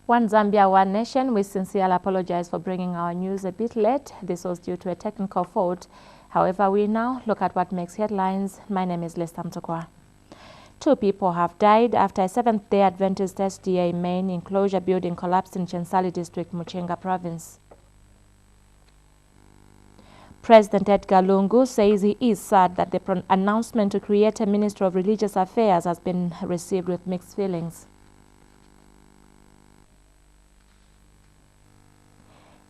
One Zambia, one nation. We sincerely apologize for bringing our news a bit late. This was due to a technical fault. However, we now look at what makes headlines. My name is Lesta Mtokwa. 2 people have died after a Seventh-day Adventist SDA main enclosure building collapsed in Chensali district, Muchinga province. President Edgar Lungu says he is sad that the announcement to create a Ministry of Religious Affairs has been received with mixed feelings.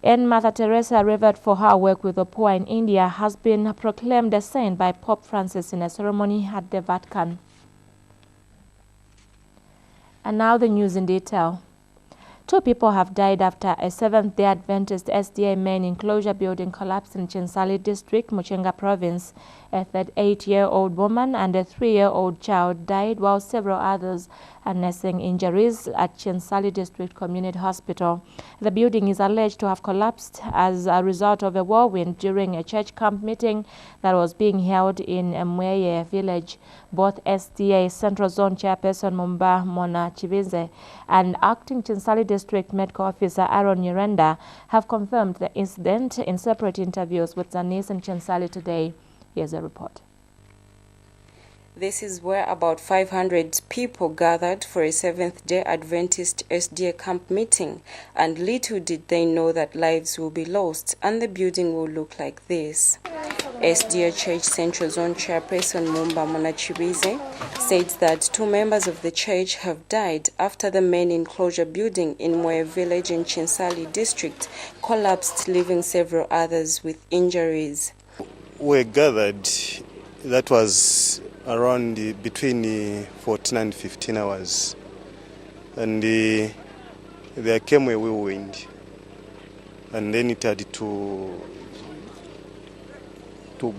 And Mother Teresa, revered for her work with the poor in India, has been proclaimed a saint by Pope Francis in a ceremony at the Vatican. And now the news in detail. 2 people have died after a Seventh-day Adventist SDA main enclosure building collapsed in Chensali district, Muchinga province. A 38-year-old woman and a 3-year-old child died, while several others are nursing injuries at Chensali District Community Hospital. The building is alleged to have collapsed as a result of a whirlwind during a church camp meeting that was being held in Mweye village. Both SDA Central Zone Chairperson Mumba Mona Chivize and Acting Chensali District Medical Officer Aaron Nyirenda have confirmed the incident in separate interviews with Zanis and Chensali today. Here's a report. This is where about 500 people gathered for a Seventh-day Adventist SDA camp meeting, and little did they know that lives will be lost and the building will look like this. SDA Church Central Zone Chairperson Mumba Monachibize said that 2 members of the church have died after the main enclosure building in Moe village in Chensali district collapsed, leaving several others with injuries. We gathered, that was around between 14 and 15 hours, and there came a whirlwind, and then it had to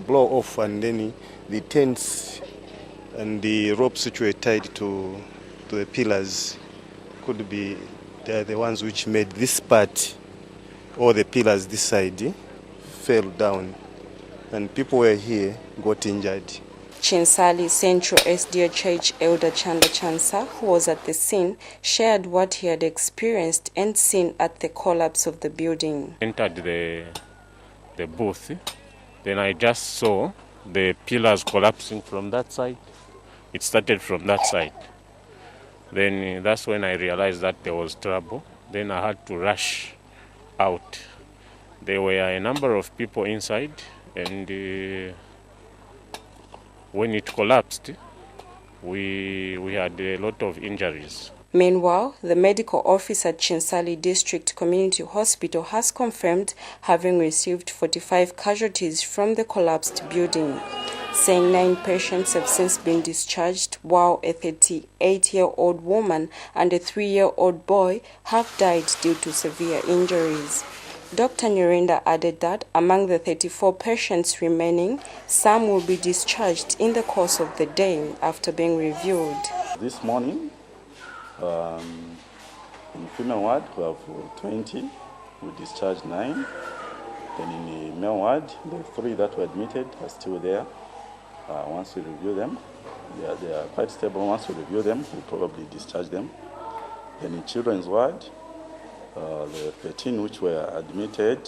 blow off, and then the tents and the ropes which were tied to the pillars could be the ones which made this part, or the pillars this side, fell down, and people were here got injured. Chensali Central SDA Church Elder Chanda Chansa, who was at the scene, shared what he had experienced and seen at the collapse of the building. Entered the booth, then I just saw the pillars collapsing from that side. It started from that side. Then that's when I realized that there was trouble. Then I had to rush out. There were a number of people inside, and when it collapsed, we had a lot of injuries. Meanwhile, the medical officer at Chensali District Community Hospital has confirmed having received 45 casualties from the collapsed building, saying 9 patients have since been discharged, while a 38-year-old woman and a 3-year-old boy have died due to severe injuries. Dr. Nyirenda added that among the 34 patients remaining, some will be discharged in the course of the day after being reviewed. This morning, in female ward, we have 20, we discharged 9. Then in the male ward, the 3 that were admitted are still there. Once we review them, they are quite stable. Once we review them, we'll probably discharge them. Then in children's ward, the 13 which were admitted,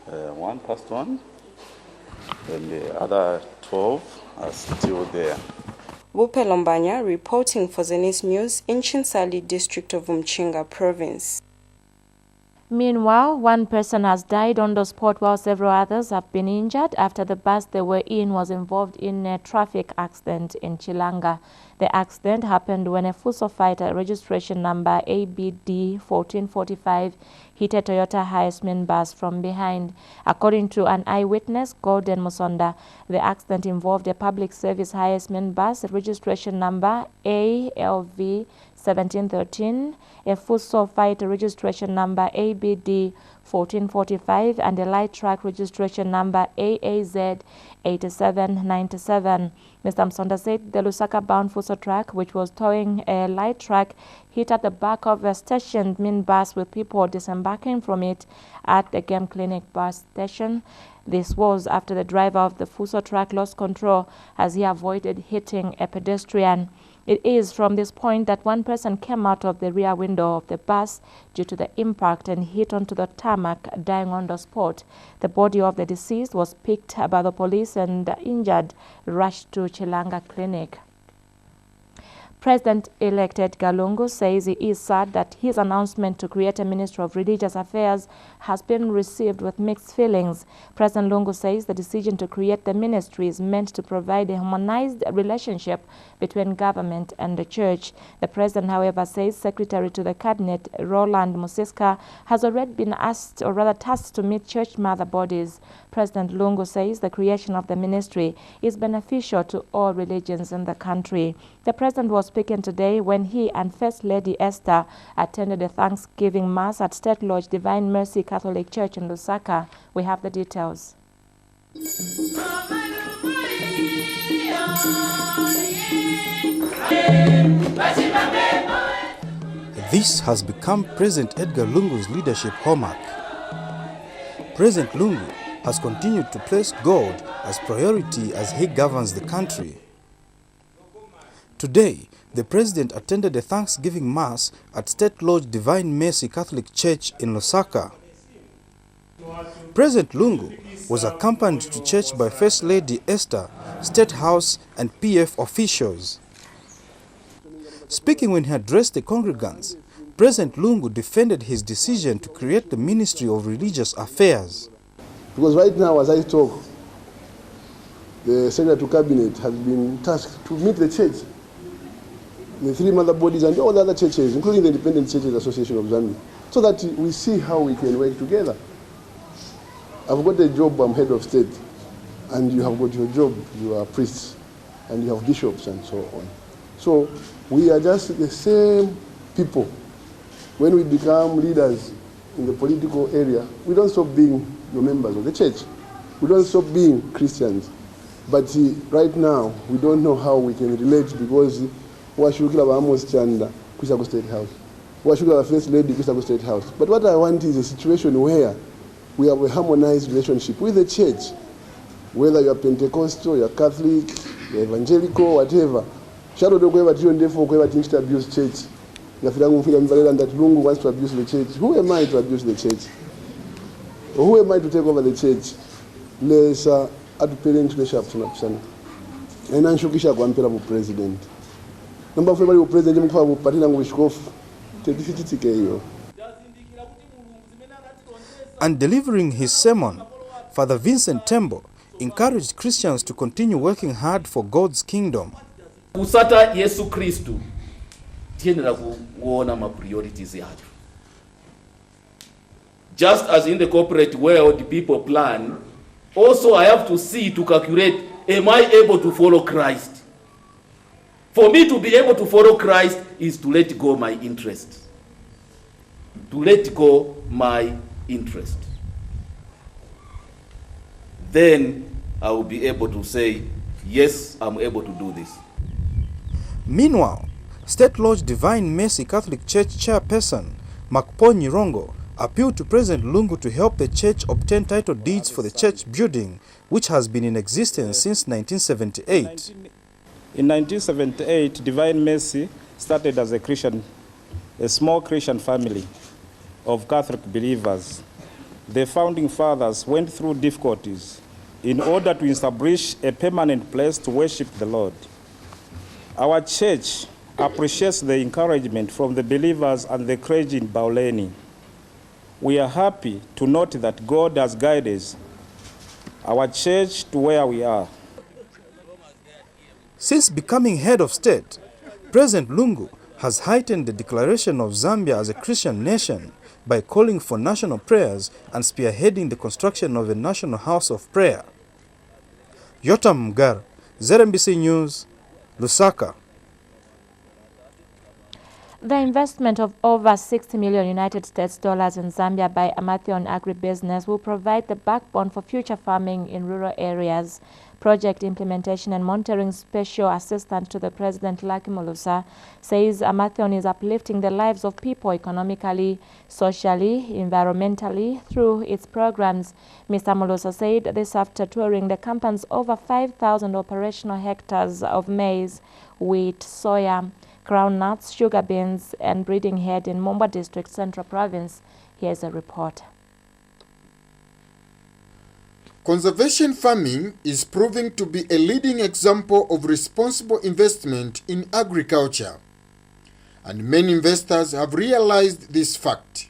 1 passed on, and the other 12 are still there. Bupe Lombanya reporting for Zenis News in Chensali district of Muchinga province. Meanwhile, 1 person has died on the spot while several others have been injured after the bus they were in was involved in a traffic accident in Chilanga. The accident happened when a Fuso Fighter registration number ABD 1445 hit a Toyota Hiaceman bus from behind. According to an eyewitness, Golden Musonda, the accident involved a public service Hiaceman bus registration number ALV 1713, a Fuso Fighter registration number ABD 1445, and a light truck registration number AAZ 8797. Mr. Msonda said the Lusaka-bound Fuso truck, which was towing a light truck, hit at the back of a stationed minibus with people disembarking from it at the Game Clinic bus station. This was after the driver of the Fuso truck lost control as he avoided hitting a pedestrian. It is from this point that one person came out of the rear window of the bus due to the impact and hit onto the tarmac, dying on the spot. The body of the deceased was picked by the police and the injured rushed to Chilanga Clinic. President-elect Edgar Lungu says he is sad that his announcement to create a Ministry of Religious Affairs has been received with mixed feelings. President Lungu says the decision to create the ministry is meant to provide a harmonized relationship between government and the church. The president, however, says Secretary to the Cabinet, Roland Musiska, has already been asked, or rather tasked, to meet church mother bodies. President Lungu says the creation of the ministry is beneficial to all religions in the country. The president was speaking today when he and First Lady Esther attended a Thanksgiving Mass at State Lodge Divine Mercy Catholic Church in Lusaka. We have the details. This has become President Edgar Lungu's leadership hallmark. President Lungu has continued to place God as priority as he governs the country. Today, the President attended a Thanksgiving Mass at State Lodge Divine Mercy Catholic Church in Lusaka. President Lungu was accompanied to church by First Lady Esther, State House and PF officials. Speaking when he addressed the congregants, President Lungu defended his decision to create the Ministry of Religious Affairs. Because right now, as I talk, the Secretary to Cabinet has been tasked to meet the church, the three mother bodies and all the other churches, including the Independent Churches Association of Zambia, so that we see how we can work together. I've got a job, I'm head of state, and you have got your job, you are priests, and you have bishops and so on. So we are just the same people. When we become leaders in the political area, we don't stop being your members of the church. We don't stop being Christians. But right now, we don't know how we can relate because Washukila Amos Chanda, Kusako State House. Washukila First Lady, Kusako State House. But what I want is a situation where we have a harmonized relationship with the church. Whether you are Pentecostal, you are Catholic, you are Evangelical, whatever. Shadow do kweva tiyo ndefo kweva things to abuse church. Ngafilangu mfika mvalela that Lungu wants to abuse the church. Who am I to abuse the church? Or who am I to take over the church? Lesa atupele nchukesha apusana. Ena nshukisha kwa mpela bu president. Namba fwe bali bu president mkufa bu patina ngubishkofu. Tedifititike hiyo. And delivering his sermon, Father Vincent Tembo encouraged Christians to continue working hard for God's kingdom. Kusata Yesu Kristu tiendera kuona ma priorities yacho. Just as in the corporate world people plan, also I have to see, to calculate, am I able to follow Christ? For me to be able to follow Christ is to let go my interest. To let go my interest. Then I will be able to say, yes, I'm able to do this. Meanwhile, State Lodge Divine Mercy Catholic Church chairperson Makpo Nyirongo appealed to President Lungu to help the church obtain title deeds for the church building, which has been in existence since 1978. In 1978, Divine Mercy started as a small Christian family of Catholic believers. The founding fathers went through difficulties in order to establish a permanent place to worship the Lord. Our church appreciates the encouragement from the believers and the clergy in Bauleni. We are happy to note that God has guided our church to where we are. Since becoming head of state, President Lungu has heightened the declaration of Zambia as a Christian nation by calling for national prayers and spearheading the construction of a national house of prayer. Yotam Mgar, ZNBC News, Lusaka. The investment of over 60 million United States dollars in Zambia by Amathion Agribusiness will provide the backbone for future farming in rural areas. Project Implementation and Monitoring Special Assistant to the President Lucky Mulusa says Amathion is uplifting the lives of people economically, socially, environmentally through its programs. Mr. Mulusa said this after touring the company's over 5,000 operational hectares of maize, wheat, soya, groundnuts, sugar beans, and breeding head in Mumbwa District, Central Province. Here's a report. Conservation farming is proving to be a leading example of responsible investment in agriculture, and many investors have realized this fact.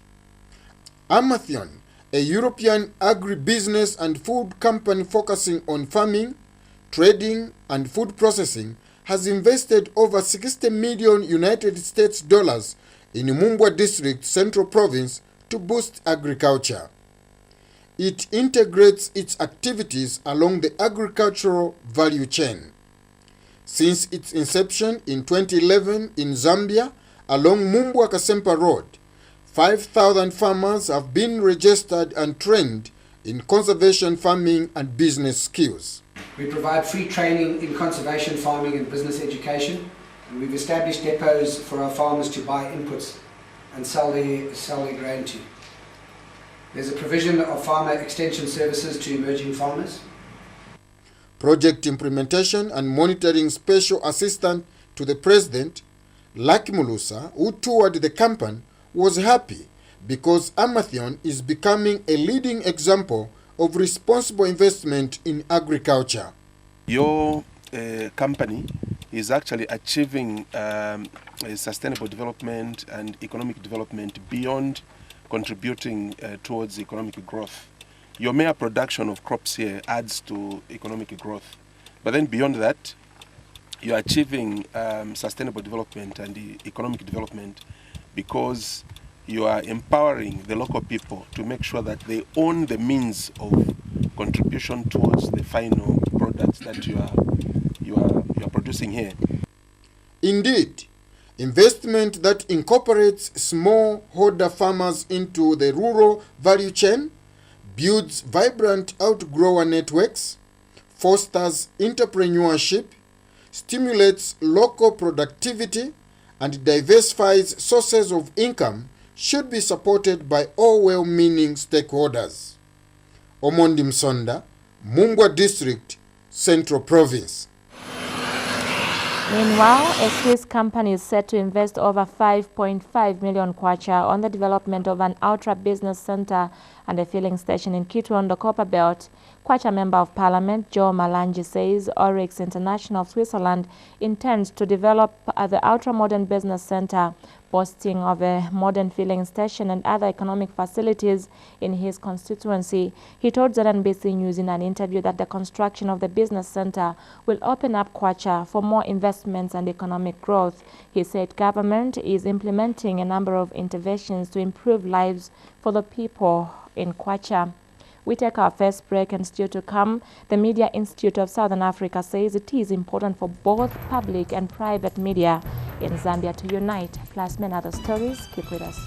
Amathion, a European agribusiness and food company focusing on farming, trading, and food processing, has invested over 60 million United States dollars in Mumbwa District, Central Province to boost agriculture. It integrates its activities along the agricultural value chain. Since its inception in 2011 in Zambia, along Mumbwa Kasempa Road, 5,000 farmers have been registered and trained in conservation farming and business skills. We provide free training in conservation farming and business education, and we've established depots for our farmers to buy inputs and sell their grain to. There's a provision of farmer extension services to emerging farmers. Project Implementation and Monitoring Special Assistant to the President, Lucky Mulusa, who toured the company, was happy because Amathion is becoming a leading example of responsible investment in agriculture. Your company is actually achieving sustainable development and economic development beyond contributing towards economic growth. Your mere production of crops here adds to economic growth. But then beyond that, you're achieving sustainable development and economic development because you are empowering the local people to make sure that they own the means of contribution towards the final products that you are producing here. Indeed, investment that incorporates smallholder farmers into the rural value chain builds vibrant outgrower networks, fosters entrepreneurship, stimulates local productivity, and diversifies sources of income should be supported by all well-meaning stakeholders. Omondi Msonda, Mumbwa District, Central Province. Meanwhile, a Swiss company is set to invest over 5.5 million kwacha on the development of an ultra-business center and a filling station in Kitwondo Copper Belt. Kwacha Member of Parliament Joe Malangi says Oryx International of Switzerland intends to develop the ultra-modern business center, boasting of a modern filling station and other economic facilities in his constituency. He told ZNBC News in an interview that the construction of the business center will open up Kwacha for more investments and economic growth. He said government is implementing a number of interventions to improve lives for the people in Kwacha. We take our first break, and still to come, the Media Institute of Southern Africa says it is important for both public and private media in Zambia to unite. Plus many other stories. Keep with us.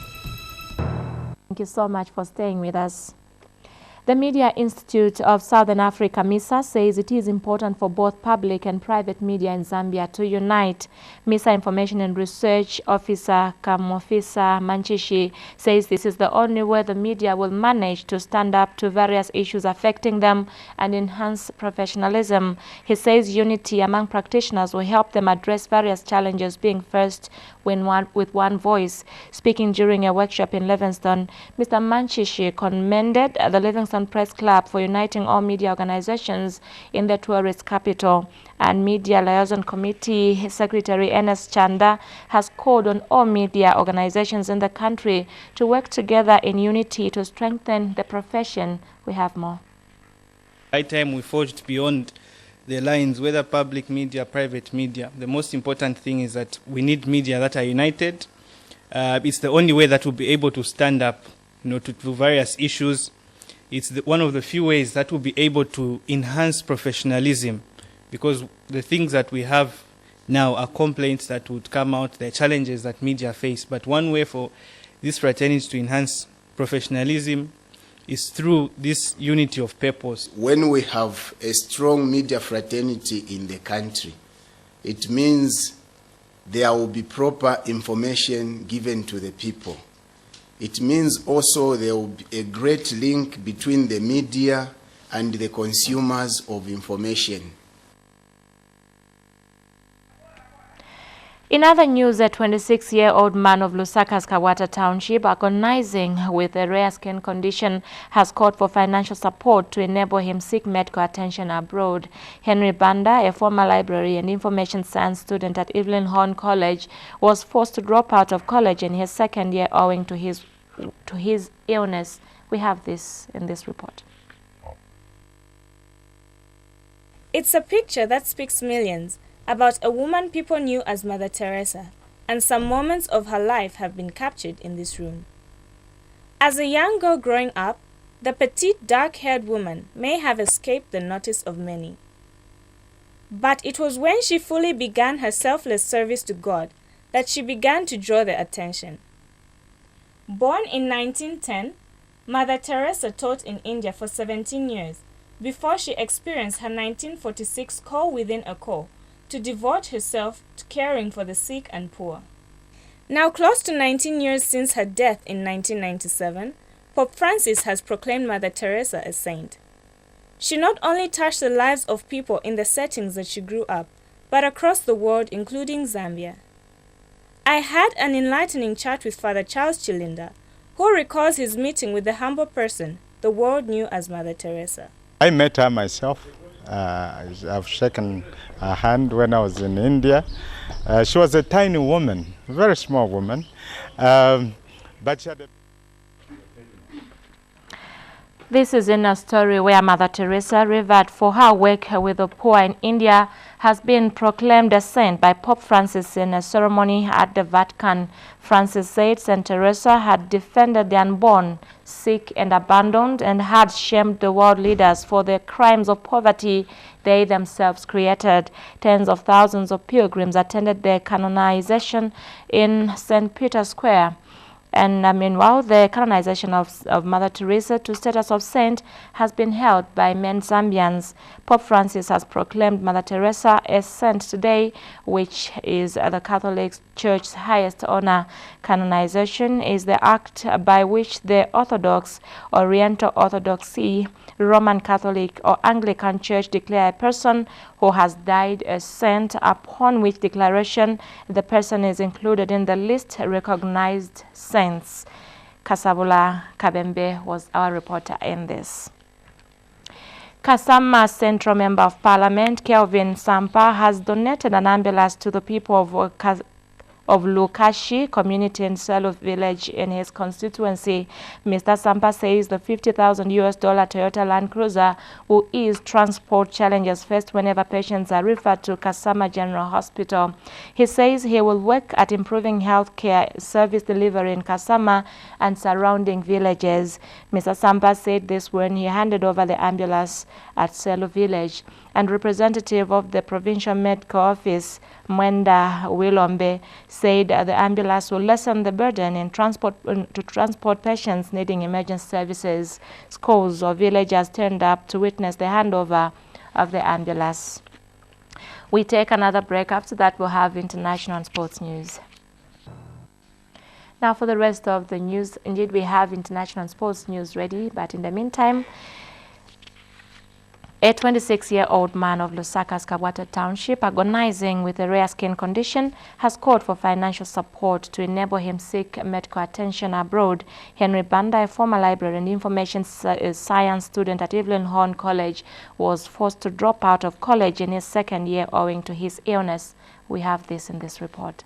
Thank you so much for staying with us. The Media Institute of Southern Africa, MISA, says it is important for both public and private media in Zambia to unite. MISA Information and Research Officer Kamofisa Manchishi says this is the only way the media will manage to stand up to various issues affecting them and enhance professionalism. He says unity among practitioners will help them address various challenges, being first with one voice. Speaking during a workshop in Livingstone, Mr. Manchishi commended the Livingstone Press Club for uniting all media organizations in the tourist capital. And Media Liaison Committee Secretary Ernest Chanda has called on all media organizations in the country to work together in unity to strengthen the profession. We have more. By the time we forged beyond the lines, whether public media, private media, the most important thing is that we need media that are united. It's the only way that we'll be able to stand up, to various issues. It's one of the few ways that we'll be able to enhance professionalism, because the things that we have now are complaints that would come out, the challenges that media face. But one way for this fraternity to enhance professionalism is through this unity of purpose. When we have a strong media fraternity in the country, it means there will be proper information given to the people. It means also there will be a great link between the media and the consumers of information. In other news, a 26-year-old man of Lusaka's Kawata Township, agonizing with a rare skin condition, has called for financial support to enable him seek medical attention abroad. Henry Banda, a former library and information science student at Evelyn Horn College, was forced to drop out of college in his second year owing to his illness. We have this in this report. It's a picture that speaks millions, about a woman people knew as Mother Teresa, and some moments of her life have been captured in this room. As a young girl growing up, the petite dark-haired woman may have escaped the notice of many. But it was when she fully began her selfless service to God that she began to draw their attention. Born in 1910, Mother Teresa taught in India for 17 years before she experienced her 1946 call within a call to devote herself to caring for the sick and poor. Now close to 19 years since her death in 1997, Pope Francis has proclaimed Mother Teresa a saint. She not only touched the lives of people in the settings that she grew up, but across the world, including Zambia. I had an enlightening chat with Father Charles Chilinda, who recalls his meeting with the humble person the world knew as Mother Teresa. I met her myself. I've shaken her hand when I was in India. She was a tiny woman, a very small woman, but she had a... This is in a story where Mother Teresa, revered for her work with the poor in India, has been proclaimed a saint by Pope Francis in a ceremony at the Vatican. Francis said St. Teresa had defended the unborn, sick and abandoned, and had shamed the world leaders for the crimes of poverty they themselves created. Tens of thousands of pilgrims attended their canonization in St. Peter's Square. And meanwhile, the canonization of Mother Teresa to status of saint has been held by many Zambians. Pope Francis has proclaimed Mother Teresa a saint today, which is the Catholic Church's highest honor. Canonization is the act by which the Orthodox, Oriental Orthodoxy, Roman Catholic or Anglican Church declare a person who has died a saint, upon which declaration the person is included in the list recognized saints. Kasabula Kabembe was our reporter in this. Kasama Central Member of Parliament Kelvin Sampa has donated an ambulance to the people of Lukashi community in Selo village in his constituency. Mr. Sampa says the $50,000 Toyota Land Cruiser will ease transport challenges faced whenever patients are referred to Kasama General Hospital. He says he will work at improving healthcare service delivery in Kasama and surrounding villages. Mr. Sampa said this when he handed over the ambulance at Selo village. And representative of the Provincial Medical Office, Mwenda Wilombe, said the ambulance will lessen the burden in to transport patients needing emergency services. Schools or villagers turned up to witness the handover of the ambulance. We take another break. After that, we'll have international and sports news. Now for the rest of the news, indeed we have international and sports news ready, but in the meantime, a 26-year-old man of Lusaka's Kawata Township, agonizing with a rare skin condition, has called for financial support to enable him seek medical attention abroad. Henry Banda, a former library and information science student at Evelyn Horn College, was forced to drop out of college in his second year owing to his illness. We have this in this report.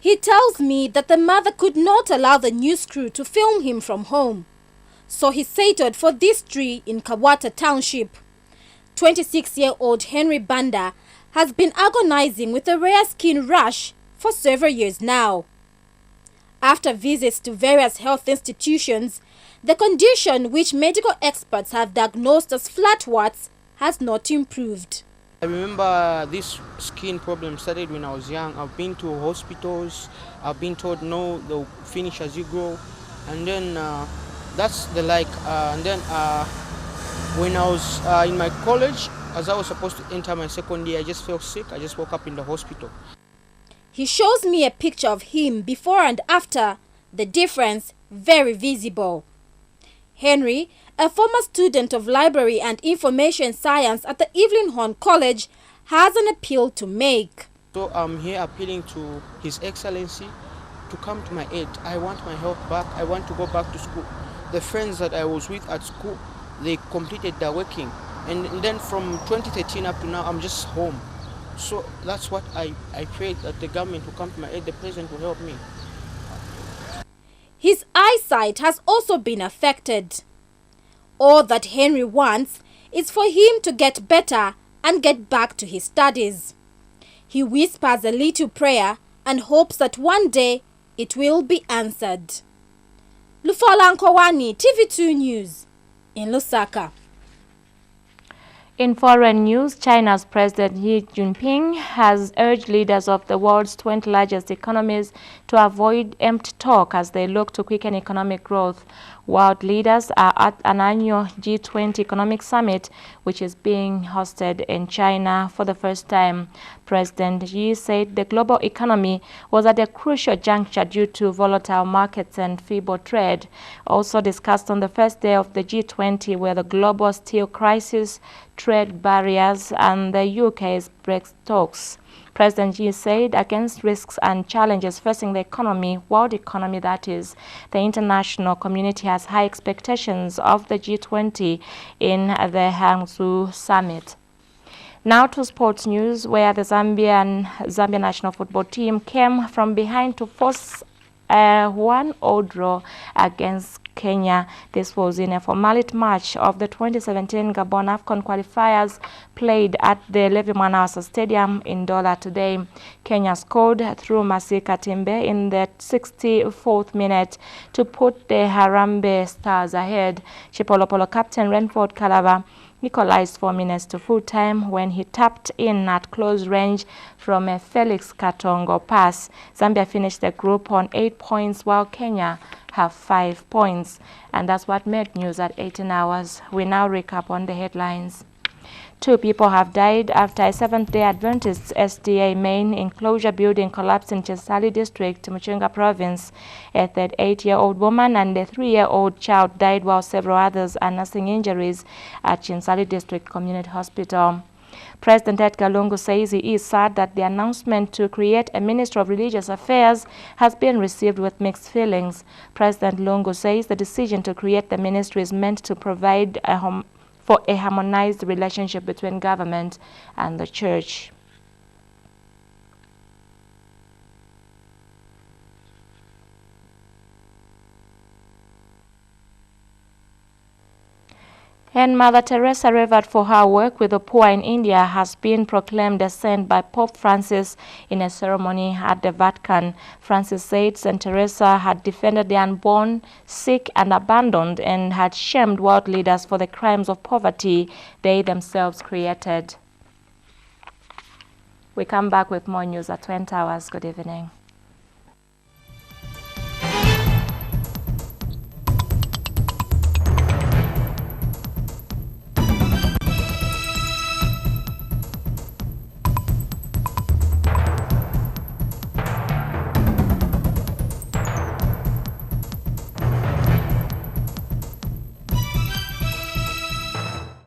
He tells me that the mother could not allow the news crew to film him from home, so he settled for this tree in Kawata Township. 26-year-old Henry Banda has been agonizing with a rare skin rash for several years now. After visits to various health institutions, the condition, which medical experts have diagnosed as flat warts, has not improved. I remember this skin problem started when I was young. I've been to hospitals. I've been told no, they'll finish as you grow, and then that's the like. And then when I was in my college, as I was supposed to enter my second year, I just felt sick. I just woke up in the hospital. He shows me a picture of him before and after. The difference very visible. Henry, a former student of library and information science at the Evelyn Horn College, has an appeal to make. So I'm here appealing to His Excellency to come to my aid. I want my health back. I want to go back to school. The friends that I was with at school, they completed their working. And then from 2013 up to now, I'm just home. So that's what I pray, that the government will come to my aid, the president will help me. His eyesight has also been affected. All that Henry wants is for him to get better and get back to his studies. He whispers a little prayer and hopes that one day it will be answered. Lufola Nkowani, TV2 News in Lusaka. In foreign news, China's President Xi Jinping has urged leaders of the world's 20 largest economies to avoid empty talk as they look to quicken economic growth. World leaders are at an annual G20 economic summit, which is being hosted in China for the first time. President Xi said the global economy was at a crucial juncture due to volatile markets and feeble trade. Also discussed on the first day of the G20 were the global steel crisis, trade barriers, and the UK's Brexit talks. President Xi said against risks and challenges facing the economy, world economy that is, the international community has high expectations of the G20 in the Hangzhou summit. Now to sports news, where the Zambia national football team came from behind to force a 1-0 draw against Kenya. This was in a formality match of the 2017 Gabon AFCON qualifiers played at the Levi Mwanawasa Stadium in Dola today. Kenya scored through Masika Timbe in the 64th minute to put the Harambee Stars ahead. Chipolopolo captain Renford Kalaba equalized 4 minutes to full time when he tapped in at close range from a Felix Katongo pass. Zambia finished the group on 8 points while Kenya have 5 points. And that's what made news at 18 hours. We now recap on the headlines. 2 people have died after a Seventh-day Adventist SDA main enclosure building collapsed in Chinsali district, Muchinga province. A 38-year-old woman and a 3-year-old child died while several others are nursing injuries at Chinsali district community hospital. President Edgar Lungu says he is sad that the announcement to create a Ministry of Religious Affairs has been received with mixed feelings. President Lungu says the decision to create the ministry is meant to provide for a harmonized relationship between government and the church. And Mother Teresa, revered for her work with the poor in India, has been proclaimed a saint by Pope Francis in a ceremony at the Vatican. Francis said St. Teresa had defended the unborn, sick, and abandoned, and had shamed world leaders for the crimes of poverty they themselves created. We come back with more news at 20 hours. Good evening.